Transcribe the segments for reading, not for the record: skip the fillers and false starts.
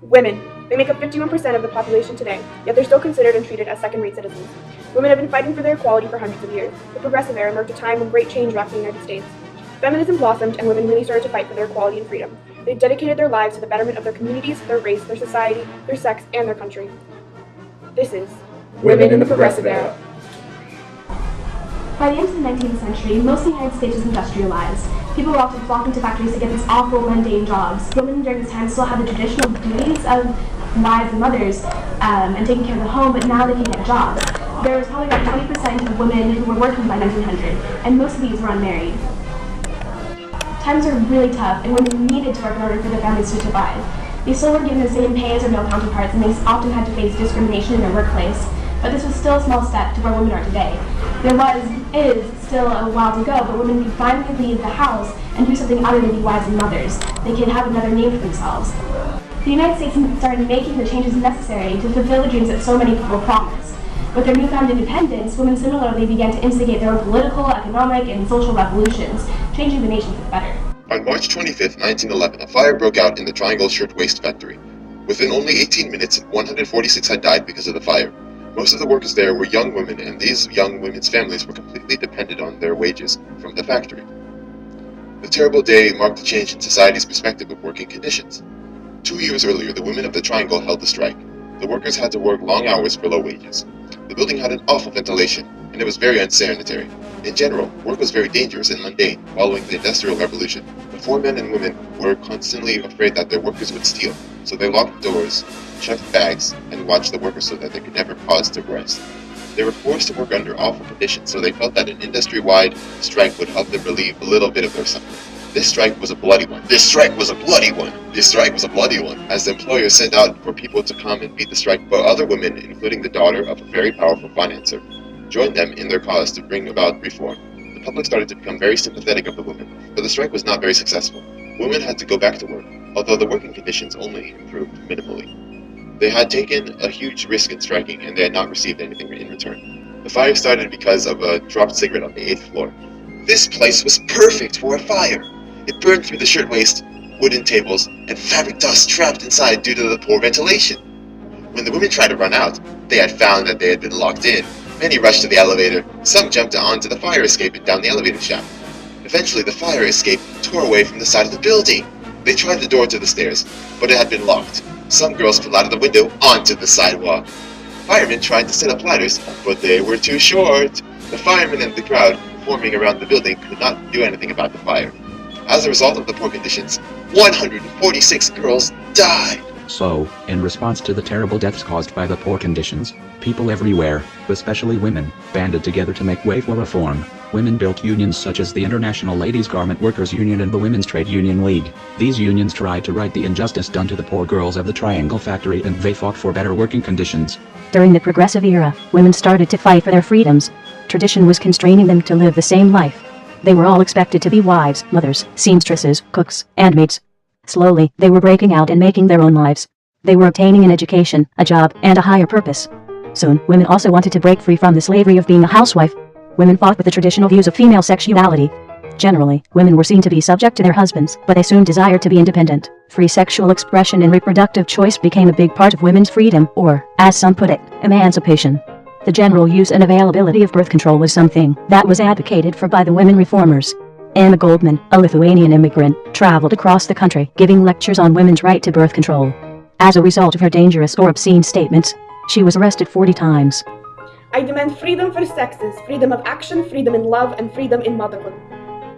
Women. They make up 51% of the population today, yet they're still considered and treated as second-rate citizens. Women have been fighting for their equality for hundreds of years. The Progressive Era marked a time when great change rocked the United States. Feminism blossomed, and women really started to fight for their equality and freedom. They dedicated their lives to the betterment of their communities, their race, their society, their sex, and their country. This is Women in the Progressive Era. By the end of the 19th century, most of the United States was industrialized. People were often flocking to factories to get these awful, mundane jobs. Women during this time still had the traditional duties of wives and mothers and taking care of the home, but now they can get jobs. There was probably about 20% of women who were working by 1900, and most of these were unmarried. Times were really tough, and women needed to work in order for their families to survive. They still weren't given the same pay as their male counterparts, and they often had to face discrimination in their workplace. But this was still a small step to where women are today. Is still a while to go, but women can finally leave the house and do something other than be wives and mothers. They can have another name for themselves. The United States started making the changes necessary to fulfill the dreams that so many people promised. With their newfound independence, women similarly began to instigate their own political, economic, and social revolutions, changing the nation for the better. On March 25, 1911, a fire broke out in the Triangle Shirtwaist Factory. Within only 18 minutes, 146 had died because of the fire. Most of the workers there were young women, and these young women's families were completely dependent on their wages from the factory. The terrible day marked a change in society's perspective of working conditions. 2 years earlier, the women of the Triangle held a strike. The workers had to work long hours for low wages. The building had an awful ventilation, and it was very unsanitary. In general, work was very dangerous and mundane following the Industrial Revolution. The four men and women were constantly afraid that their workers would steal, so they locked doors, checked bags, and watched the workers so that they could never pause to rest. They were forced to work under awful conditions, so they felt that an industry-wide strike would help them relieve a little bit of their suffering. This strike was a bloody one. As the employers sent out for people to come and beat the strike, but other women, including the daughter of a very powerful financier, joined them in their cause to bring about reform. The public started to become very sympathetic of the women, but the strike was not very successful. Women had to go back to work, although the working conditions only improved minimally. They had taken a huge risk in striking, and they had not received anything in return. The fire started because of a dropped cigarette on the 8th floor. This place was perfect for a fire. It burned through the shirtwaist, wooden tables, and fabric dust trapped inside due to the poor ventilation. When the women tried to run out, they had found that they had been locked in. Many rushed to the elevator. Some jumped onto the fire escape and down the elevator shaft. Eventually, the fire escape tore away from the side of the building. They tried the door to the stairs, but it had been locked. Some girls fell out of the window onto the sidewalk. Firemen tried to set up ladders, but they were too short. The firemen and the crowd forming around the building could not do anything about the fire. As a result of the poor conditions, 146 girls died. So, in response to the terrible deaths caused by the poor conditions, people everywhere, especially women, banded together to make way for reform. Women built unions such as the International Ladies Garment Workers Union and the Women's Trade Union League. These unions tried to right the injustice done to the poor girls of the Triangle Factory, and they fought for better working conditions. During the Progressive Era, women started to fight for their freedoms. Tradition was constraining them to live the same life. They were all expected to be wives, mothers, seamstresses, cooks, and maids. Slowly, they were breaking out and making their own lives. They were obtaining an education, a job, and a higher purpose. Soon, women also wanted to break free from the slavery of being a housewife. Women fought with the traditional views of female sexuality. Generally, women were seen to be subject to their husbands, but they soon desired to be independent. Free sexual expression and reproductive choice became a big part of women's freedom, or, as some put it, emancipation. The general use and availability of birth control was something that was advocated for by the women reformers. Anna Goldman, a Lithuanian immigrant, traveled across the country giving lectures on women's right to birth control. As a result of her dangerous or obscene statements, she was arrested 40 times. I demand freedom for sexes, freedom of action, freedom in love, and freedom in motherhood.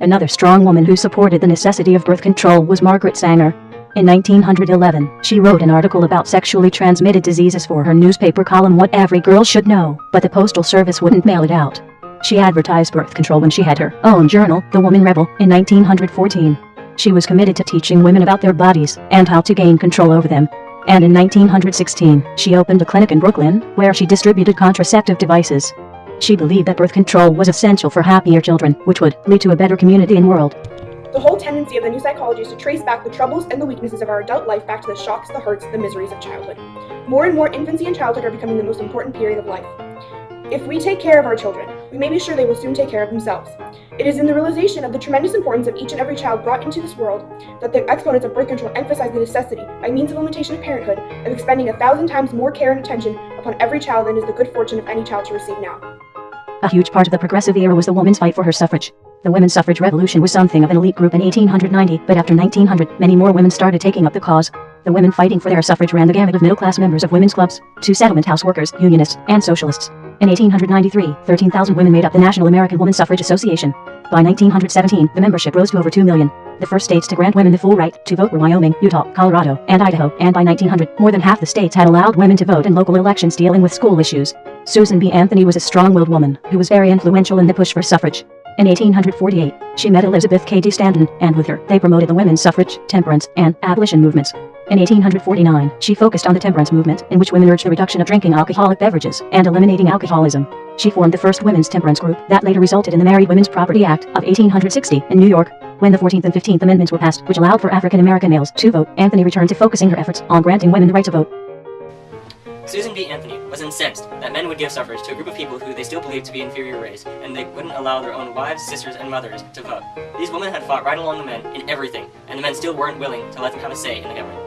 Another strong woman who supported the necessity of birth control was Margaret Sanger. In 1911, she wrote an article about sexually transmitted diseases for her newspaper column What Every Girl Should Know, but the Postal Service wouldn't mail it out. She advertised birth control when she had her own journal, The Woman Rebel, in 1914. She was committed to teaching women about their bodies and how to gain control over them. And in 1916, she opened a clinic in Brooklyn, where she distributed contraceptive devices. She believed that birth control was essential for happier children, which would lead to a better community and world. The whole tendency of the new psychology is to trace back the troubles and the weaknesses of our adult life back to the shocks, the hurts, the miseries of childhood. More and more, infancy and childhood are becoming the most important period of life. If we take care of our children, we may be sure they will soon take care of themselves. It is in the realization of the tremendous importance of each and every child brought into this world that the exponents of birth control emphasize the necessity, by means of limitation of parenthood, of expending 1,000 times more care and attention upon every child than is the good fortune of any child to receive now. A huge part of the progressive era was the woman's fight for her suffrage. The women's suffrage revolution was something of an elite group in 1890, but after 1900, many more women started taking up the cause. The women fighting for their suffrage ran the gamut of middle-class members of women's clubs, to settlement house workers, unionists, and socialists. In 1893, 13,000 women made up the National American Woman Suffrage Association. By 1917, the membership rose to over 2 million. The first states to grant women the full right to vote were Wyoming, Utah, Colorado, and Idaho, and by 1900, more than half the states had allowed women to vote in local elections dealing with school issues. Susan B. Anthony was a strong-willed woman who was very influential in the push for suffrage. In 1848, she met Elizabeth Cady Stanton, and with her, they promoted the women's suffrage, temperance, and abolition movements. In 1849, she focused on the temperance movement, in which women urged the reduction of drinking alcoholic beverages and eliminating alcoholism. She formed the first women's temperance group that later resulted in the Married Women's Property Act of 1860 in New York. When the 14th and 15th Amendments were passed, which allowed for African American males to vote, Anthony returned to focusing her efforts on granting women the right to vote. Susan B. Anthony was incensed that men would give suffrage to a group of people who they still believed to be inferior race, and they wouldn't allow their own wives, sisters, and mothers to vote. These women had fought right along the men in everything, and the men still weren't willing to let them have a say in the government.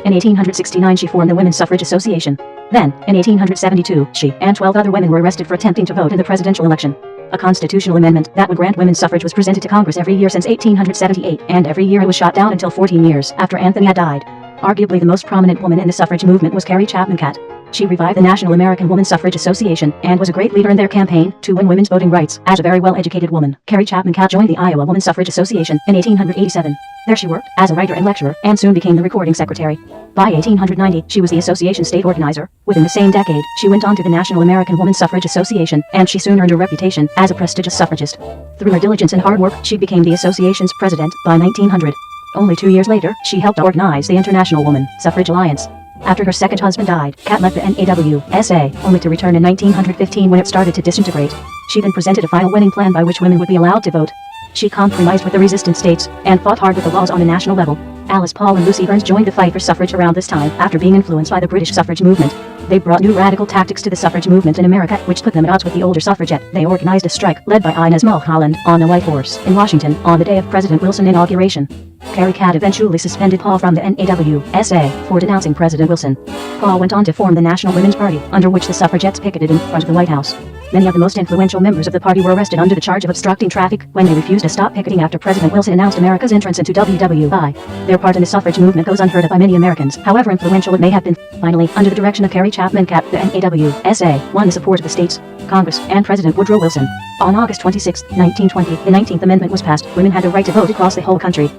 In 1869, she formed the Women's Suffrage Association. Then, in 1872, she and 12 other women were arrested for attempting to vote in the presidential election. A constitutional amendment that would grant women suffrage was presented to Congress every year since 1878, and every year it was shot down until 14 years after Anthony had died. Arguably the most prominent woman in the suffrage movement was Carrie Chapman Catt. She revived the National American Woman Suffrage Association and was a great leader in their campaign to win women's voting rights. As a very well-educated woman, Carrie Chapman Catt joined the Iowa Woman Suffrage Association in 1887. There she worked as a writer and lecturer, and soon became the recording secretary. By 1890, she was the association's state organizer. Within the same decade, she went on to the National American Woman Suffrage Association, and she soon earned a reputation as a prestigious suffragist. Through her diligence and hard work, she became the association's president by 1900. Only 2 years later, she helped organize the International Woman Suffrage Alliance. After her second husband died, Catt left the NAWSA, only to return in 1915 when it started to disintegrate. She then presented a final winning plan by which women would be allowed to vote. She compromised with the resistant states, and fought hard with the laws on the national level. Alice Paul and Lucy Burns joined the fight for suffrage around this time, after being influenced by the British suffrage movement. They brought new radical tactics to the suffrage movement in America, which put them at odds with the older suffragette. They organized a strike, led by Inez Mulholland, on a white horse, in Washington, on the day of President Wilson's inauguration. Carrie Catt eventually suspended Paul from the NAWSA for denouncing President Wilson. Paul went on to form the National Women's Party, under which the suffragettes picketed in front of the White House. Many of the most influential members of the party were arrested under the charge of obstructing traffic when they refused to stop picketing after President Wilson announced America's entrance into WWI. Their part in the suffrage movement goes unheard of by many Americans, however influential it may have been. Finally, under the direction of Carrie Chapman Catt, the NAWSA won the support of the states, Congress, and President Woodrow Wilson. On August 26, 1920, the 19th Amendment was passed. Women had the right to vote across the whole country.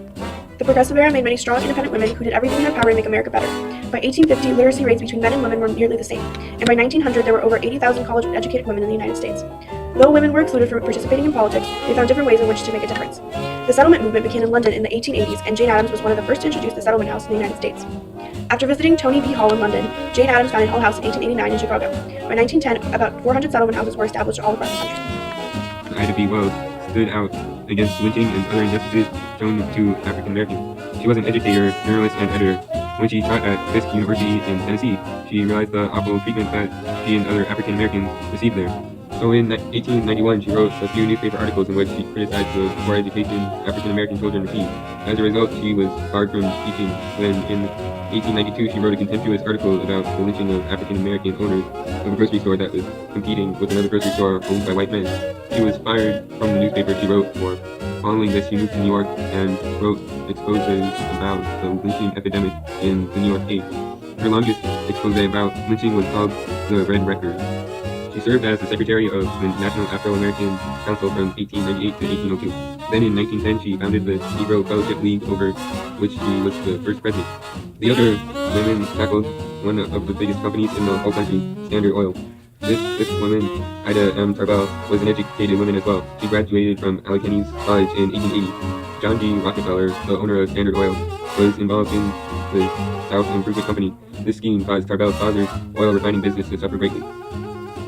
The Progressive Era made many strong, independent women who did everything in their power to make America better. By 1850, literacy rates between men and women were nearly the same, and by 1900, there were over 80,000 college-educated women in the United States. Though women were excluded from participating in politics, they found different ways in which to make a difference. The settlement movement began in London in the 1880s, and Jane Addams was one of the first to introduce the settlement house in the United States. After visiting Tony B. Hall in London, Jane Addams founded Hull House in 1889 in Chicago. By 1910, about 400 settlement houses were established all across the country. Ida B. Wells stood out against lynching and other injustices shown to African Americans. She was an educator, journalist, and editor. When she taught at Fisk University in Tennessee, she realized the awful treatment that she and other African Americans received there. So in 1891, she wrote a few newspaper articles in which she criticized the poor education African American children received. As a result, she was barred from teaching. When in 1892, she wrote a contemptuous article about the lynching of African American owners of a grocery store that was competing with another grocery store owned by white men. She was fired from the newspaper she wrote for. Following this, she moved to New York and wrote exposes about the lynching epidemic in the New York Age. Her longest expose about lynching was called The Red Record. She served as the secretary of the National Afro-American Council from 1898 to 1802. Then in 1910, she founded the Negro Fellowship League, over which she was the first president. The other women tackled one of the biggest companies in the whole country, Standard Oil. This woman, Ida M. Tarbell, was an educated woman as well. She graduated from Allegheny College in 1880. John D. Rockefeller, the owner of Standard Oil, was involved in the South Improvement Company. This scheme caused Tarbell's father's oil refining business to suffer greatly.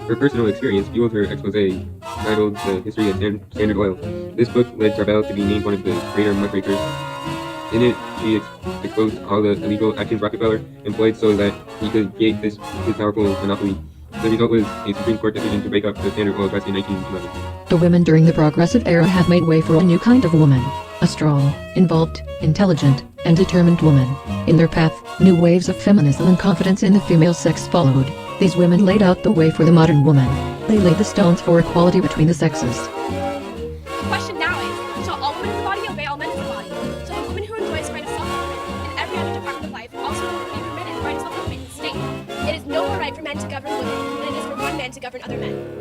Her personal experience fueled her expose, titled The History of Standard Oil. This book led Tarbell to be named one of the greater muckrakers. In it, she exposed all the illegal actions Rockefeller employed so that he could gain his powerful monopoly. The result was a Supreme Court decision to break up the Standard Oil Trust in 1911. The women during the Progressive Era have made way for a new kind of woman. A strong, involved, intelligent, and determined woman. In their path, new waves of feminism and confidence in the female sex followed. These women laid out the way for the modern woman. They laid the stones for equality between the sexes. The question now is, shall all women in the body obey all men in the body? Shall the woman who enjoys the right of self-government in every other department of life also be permitted the right of self-government in the state? It is no more right for men to govern women than it is for one man to govern other men.